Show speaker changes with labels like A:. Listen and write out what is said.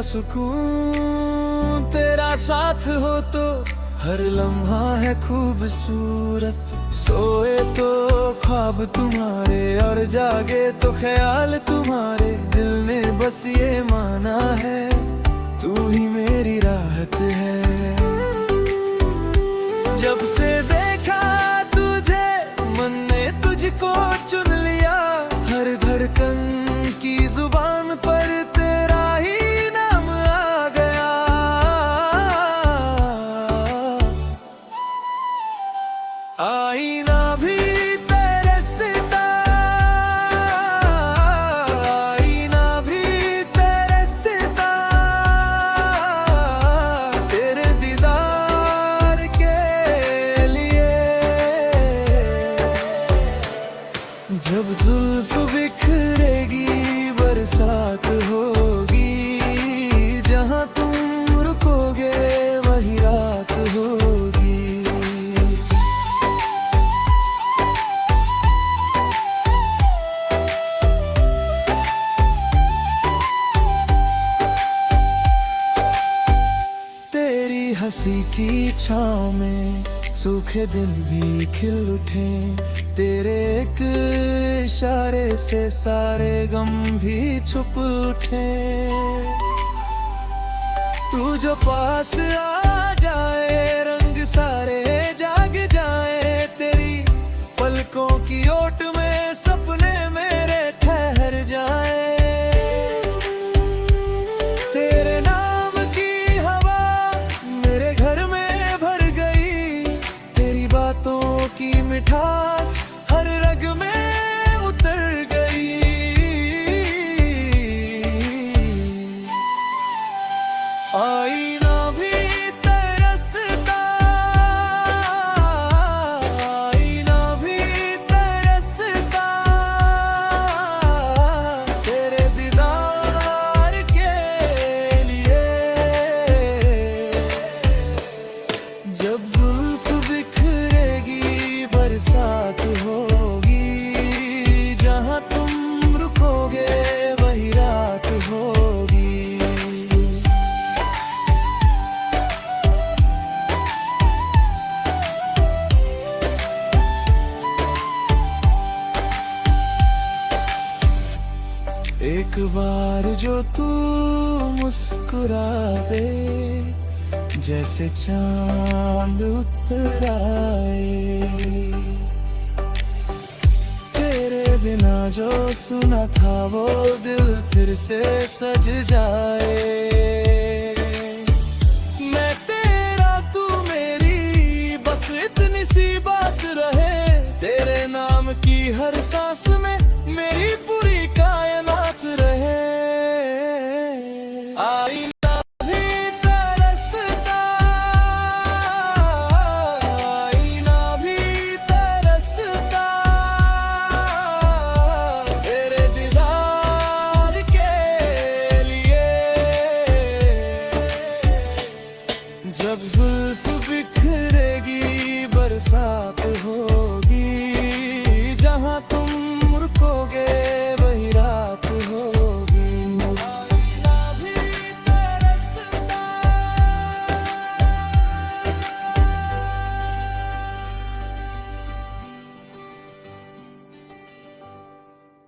A: सुकून, तेरा साथ हो तो हर लम्हा है खूबसूरत। सोए तो ख्वाब तुम्हारे और जागे तो ख्याल तुम्हारे, दिल ने बस ये माना है तू ही मेरी राहत है। जब से देखा तुझे मन ने तुझको चुन लिया, हर धड़कन की जुबान पर तेरा ही नाम आ गया। आईना भी तेरे सिता, आईना भी तेरे सिता, तेरे दीदार के लिए। जब जुल्फ बिखरेगी बरसात होगी, जहाँ तुम रुकोगे वही रात होगी। तेरी हंसी की छाँव में सूखे दिन भी खिल उठे, तेरे एक इशारे से सारे गम भी छुप उठे। तू जो पास आ जाए रंग सारे जाग जाए, तेरी पलकों की ओट में सपने मेरे ठहर जाए। तेरे नाम की हवा मेरे घर में भर गई, तेरी बातों की मिठास हर रग में उतर गई। आईना भी तरसता, आईना भी तरसता, तेरे दीदार के लिए। जब जुल्फ बिखरेगी बरसात होगी, जहाँ तुम रुकोगे वही रात होगी। एक बार जो तू मुस्कुरा दे, जैसे चांद उतर आए। तेरे बिना जो सुना था वो दिल फिर से सज जाए। मैं तेरा तू मेरी बस इतनी सी बात रहे, तेरे नाम की हर सांस में मेरी पूरी कायनात रहे। आईना भी तरसता, आईना भी तरसता, तेरे दीदार के लिए। जब जुल्फ बिखरेगी बरसात होगी, जहाँ तुम रुकोगे